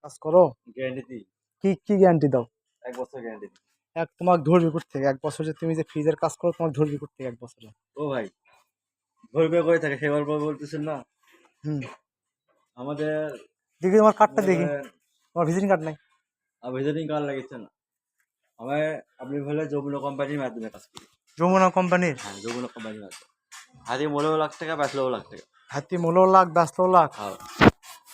কাজ করো? গ্যারান্টি দিই। কি কি গ্যারান্টি দাও? ১ বছর গ্যারান্টি দিই। তোমাকে ধরবি থেকে 1 বছর, যে তুমি যে ফ্রিজের কাজ করো তোমাকে ধরবি থেকে 1 বছরে? ও ভাই, ধরবে কই থাকে সেবার পর বলতেছেন না? হুম। আমাদের দেখি তোমার কার্ডটা মনে দেখি। করেন তোমার ভিজিটিং কার্ড নাই? ভিজিটিং কার্ড লাগিচ্ছে না। আমায় আপনি হলে যমুনা কোম্পানির মাধ্যমে কাজ করি। যমুনা কোম্পানির? হ্যাঁ, যমুনা কোম্পানির মাধ্যমে। হাতে মোলেও লাখ টাকা, বেচলেও লাখ টাকা। হাতি মূলও লাখ, ব্যস্তও লাখ। হ্যাঁ,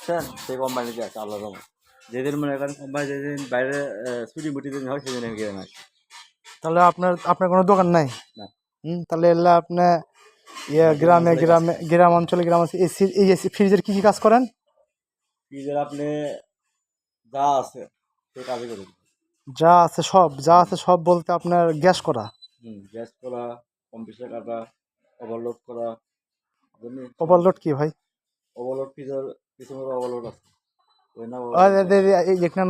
স্যার সেই কোম্পানিতে আছে আল্লাহর রহমত। যেদিন মনে করেন কোম্পানি যেদিন বাইরে ছুটি মুটি দিন হয় সেদিন আমি গিয়ে আসি। তাহলে আপনার আপনার কোনো দোকান নাই? না। তাহলে এলে আপনি গ্রাম অঞ্চলে এসি, এই এসি ফ্রিজের কি কি কাজ করেন? ফ্রিজের আপনি যা আছে সেই কাজই করি। যা আছে সব বলতে আপনার গ্যাস করা? গ্যাস করা, কম্প্রেসার কাটা, ওভারলোড করা। ওভারলোড কি ভাই? ওভারলোড ফ্রিজের পিছনে ওভারলোড আছে। ওই না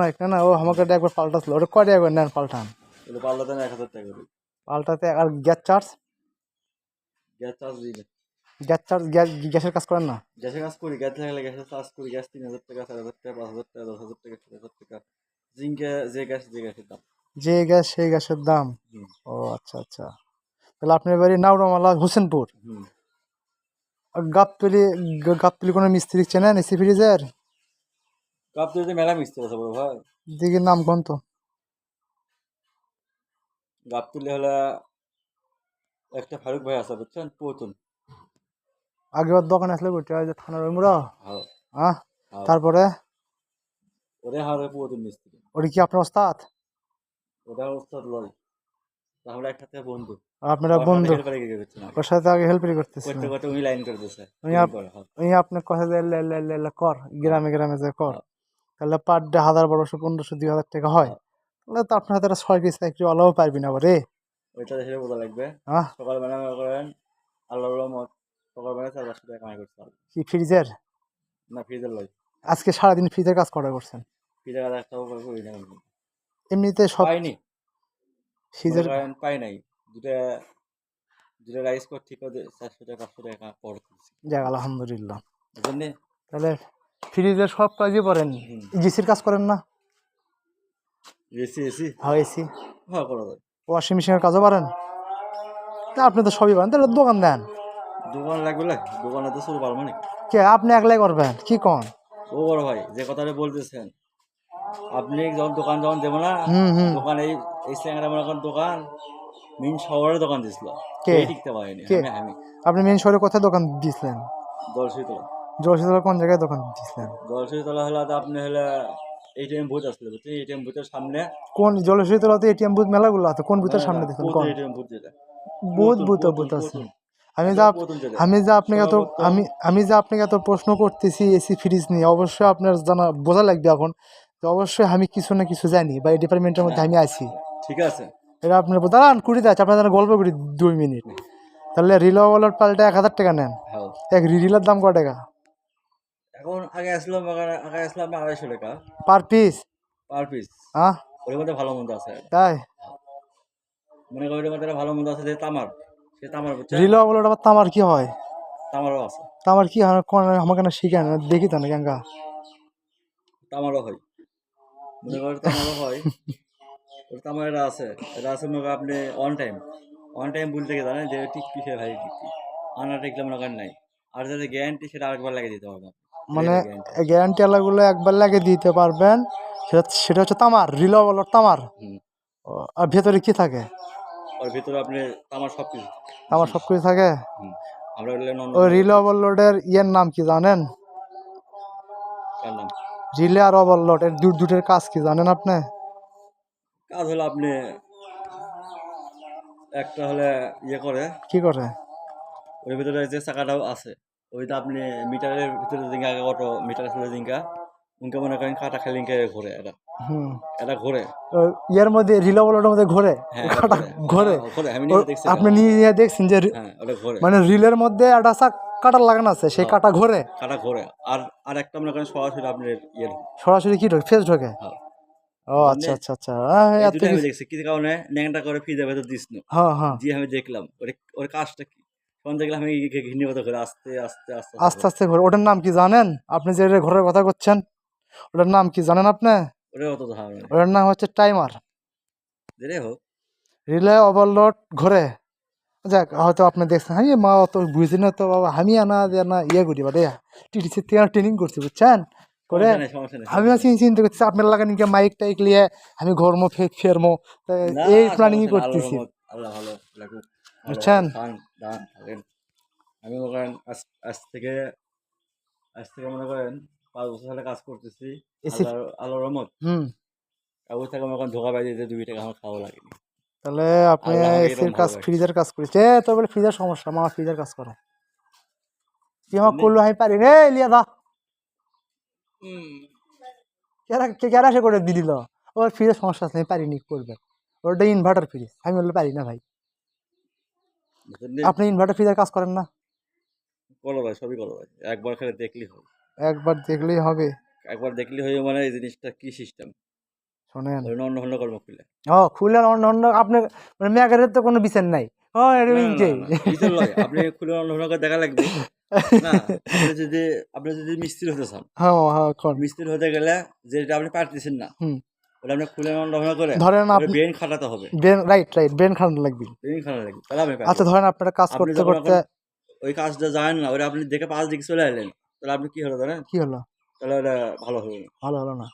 এখানে না, ও আমাকে একবার পাল্টাছিল, ওটা কয় টাকা করে নেন পাল্টান? ওটা পাল্টাতে না ১,০০০ টাকা করে। পাল্টাতে? আর গ্যাস চার্জ? গ্যাস চার্জ দিই না। গ্যাসের কাজ করেন না? গ্যাসের কাজ করি, গ্যাস লাগলে গ্যাসের চার্জ করি। গ্যাস ৩,০০০ টাকা, ৪,০০০ টাকা, ৫,০০০ টাকা, ১০,০০০ টাকা, ৬,০০০ টাকা। জিঙ্কে যে গ্যাসের দাম। যে গ্যাস সেই গ্যাসের দাম। হুম। ও আচ্ছা আচ্ছা। তাহলে আপনার বাড়ি নাউরামালা, হোসেনপুর। হুম। গাবতলি কোনো মিস্ত্রি চেনেন এসি ফ্রিজের? গাবতলীতে মেলা মিস্ত্রি আছে বড় ভাই। দিদির নাম কোন তো? গাবতলী হলে একটা ফারুক ভাই আছে বুঝছেন, পুরাতন। আগে ওর দোকান আসলে ওইটা, ওই যে থানার ওই মুড়া। হ্যাঁ। হ্যাঁ। হ্যাঁ। তারপরে ওরে হারে পুরাতন মিস্ত্রি। ওটা কি আপনার ওস্তাদ? ওটা ওস্তাদ লয়, তাহলে একসাথে বন্ধু। আপনারা বন্ধু? হেল্প করে গেছে না ওর সাথে আগে হেল্পই করতেছেন? করতে করতে উনি লাইন করে দিয়েছে। উনি আপনার কথা যে কর, গ্রামে গ্রামে যে কর, তাহলে পার ডে ১,০০০, ১,৫০০, ২,০০০ টাকা হয়। তাহলে তো আপনার হাতে ৬ পিস চাকরি আলাও পারবি না রে। ওইটা হিসেবে বোঝা লাগবে। হ্যাঁ। সকালবেলা মনে করেন আল্লাহর রহমত, সকালবেলা ৪,৫০০ টাকা কামাই করতে হবে। কি ফ্রিজের? না, ফ্রিজের লয়। আজকে সারাদিন ফ্রিজের কাজ করছেন? ফ্রিজের কাজ একটাও করি না। এমনিতে সব পাইনি, ফ্রিজের পাই নাই। দুটা রাইস কর ঠিক আছে, ৪০০ টাকা ৫০০ টাকা পর যাক আলহামদুলিল্লাহ। বুঝলেন? তাহলে ফ্রিজের সব কাজই করেন? জিসির কাজ করেন না? এসি হ্যাঁ, এসি। হ্যাঁ, করা যায়। ওয়াশিং মেশিনের কাজও পারেন? তা আপনি তো সবই পারেন, তাহলে দোকান দেন। দোকান লাগবে না, দোকানে তো শুরু পারবো না। কে আপনি একলাই করবেন কি কন? ও বড় ভাই, যে কথাটা বলতেছেন, আপনি যখন দোকান দেবো না, দোকান এই স্যাংরা মনে করেন দোকান মেইন শহরের দোকান দিছিল, কে টিকতে পারেনি। আমি আপনি মেইন শহরে কোথায় দোকান দিয়েছিলেন? জলসিতলা। জলসিতলা কোন জায়গায় দোকান দিয়েছিলেন? জলসিতলা হলে আপনি হলে এটিএম বুথ আসলে বুঝছেন, এটিএম বুথের সামনে। কোন জলসিতলাতে এটিএম বুথ মেলাগুলো আছে? কোন বুথের সামনে দিয়েছেন কোন? এটিএম বুথ যেটা বুথ আছে। আমি যা আপনাকে এত প্রশ্ন করতেছি এসি ফ্রিজ নিয়ে, অবশ্যই আপনার জানা বোঝা লাগবে এখন। তো অবশ্যই আমি কিছু না কিছু জানি, বা এই ডিপার্টমেন্টের মধ্যে আমি আছি। ঠিক আছে, এটা আপনার দাঁড়ান, কুড়ি আছে আপনার গল্প করি 2 মিনিট। তাহলে রিলাওয়ালার পাল্টা 1,000 টাকা নেন। এক রিলার দাম কত টাকা এখন? আগে আসলাম ২৫০ টাকা পার পিস? হ্যাঁ, ওর মধ্যে ভালো মন্দ আছে। তাই মনে করি ওর মধ্যে ভালো মন্দ আছে, যে তামার, সে তামার বুঝছে। রিলাওয়ালার আবার তামার কি হয়? তামারও আছে। তামার কি হয় আমাকে না শিখেন, দেখি তো না কেঙ্গা। তামারও হয়, মনে করেন তামারও হয়। ওর তামার এটা আছে মনে করেন আপনি অন টাইম বলতে গিয়ে জানেন যে টিকপি, সে ভাই টিকপি আনা টিকলে মনে করেন নাই। আর যাদের গ্যারান্টি সেটা আরেকবার লাগিয়ে দিতে পারবেন। মানে গ্যারান্টি আলাগুলো একবার লাগে দিতে পারবেন, সেটা হচ্ছে তামার, রিলাওয়ালার তামার। আর ভেতরে কি থাকে? ওর ভিতরে আপনি তামার সবকিছু থাকে। আমরা ওই রিলে ওভারলোডের ইয়ের নাম কি জানেন? কার নাম? রিলে আর ওভারলোড এর দুটোর কাজ কি জানেন আপনি? কাজ হলো আপনি একটা হলে করে কি করে? ওর ভিতরে যে চাকাটাও আছে, ওইটা আপনি মিটারের ভিতরে জিঙ্গা অটো মিটার আসলে জিঙ্গা উনকে মনে করেন কাটা খেলিঙ্কে ঘোরে। এটা ঘোরে ইয়ার মধ্যে, রিলে ওভারলোডের মধ্যে ঘোরে। কাটা ঘোরে। আপনি নিয়ে দেখছেন যে মানে রিলের মধ্যে একটা কাটা লাগানো আছে, সেই কাটা ঘোরে। আর একটা মনে করেন সরাসরি আপনার সরাসরি কি ঢোকে? ফেস ঢোকে। ও আচ্ছা আচ্ছা আচ্ছা। আমি দেখছি কি কারণে ন্যাংটা করে ফ্রিজের ভেতর দিস না। জি, আমি দেখলাম ওর কাজটা কি। তখন দেখলাম আমি ঘিন্নি কথা করে আস্তে আস্তে আস্তে আস্তে আস্তে ঘোরে। ওটার নাম কি জানেন আপনি যে ঘোরের কথা করছেন? ওটার নাম কি জানেন আপনি? ওটা অত ধারণা নেই। ওটার নাম হচ্ছে টাইমার। যেটাই হোক, রিলে ওভারলোড ঘরে। যাক, হয়তো আপনি দেখছেন, আমি মা অত বুঝি না তো বাবা, আমি আনা যে না ইয়ে করি বা রে, টিটিসি থেকে ট্রেনিং করছি বুঝছেন করে। সমস্যা নেই, সমস্যা নেই, আমি সমস্যা আছি নেই। চিন্তা করছি আপনার লাগানি কি মাইক টাইক লিয়ে আমি ঘরমো ফেরমো, তা না, এই প্ল্যানিংই সমস্যা নেই। আল্লাহর করতেছি রহমত, আল্লাহ ভালো রাখুক। ভালোভাবে বুঝছেন। খান, দান, থাকেন। আমি মনে করেন আজ থেকে মনে করেন ৫ বছর হলে কাজ করতেছি। এসি। আল্লাহর রহমত। হুম। কাগজ থেকে মনে করেন ধোকা পাই দিতে ২ টাকা আমার খাওয়া লাগেনি। তাহলে আপনি আল্লাহ আমাকে এসির এরকম কাজ, ভালো রাখছে। ফ্রিজের কাজ করেছে তো বলে ফ্রিজের সমস্যা, মা ফ্রিজের কাজ করো, কি আমার বুঝলেন? করলো আমি পারি রে লিয়া দা, কেরা সে করে দিল। ওর ফ্রিজের সমস্যা আছে আমি পারিনি, করবে ওটা ইনভার্টার ফ্রিজ, আমি বললে পারি না ভাই। বুঝলেন? আপনি ইনভার্টার ফ্রিজের কাজ করেন না? করা যায়, সবই করা যায়। একবার খালি দেখলেই হয়। একবার দেখলেই হবে। একবার দেখলেই হয় মানে এই জিনিসটা কি সিস্টেম। শোনেন, ধরুন অন্য কর্ম খুলে। ও খুললেন অন্য অন্য আপনার, মানে মেঘের তো কোনো বিচার নাই। ও এটা না, না, না, ইনটেই। না। বিচার লয়। আপনি খুলে অন্য করে দেখা লাগবে। না, আপনি যদি মিস্ত্রি হতে চান, হ্যাঁ হ্যাঁ কর। মিস্ত্রি হতে গেলে যেটা আপনি পারতেছেন না, হুম। ওটা আপনি খুলে অন্য করে ধরেন ওটা আপনি ব্রেন খাটাতে হবে। ব্রেন, রাইট রাইট, ব্রেন খাটানো লাগবে। ব্রেন খাটানো লাগবে। তাহলে আপনি আচ্ছা পারবেন। ধরেন আপনারা কাজ আপনি করতে যখন করতে, এখন ওই কাজটা জানেন না, ওটা আপনি দেখে ৫ দিকে চলে আসলেন। তাহলে আপনি কি হলো জানেন? কি হলো? তাহলে ওটা ভালো হবে না। ভালো হলো না।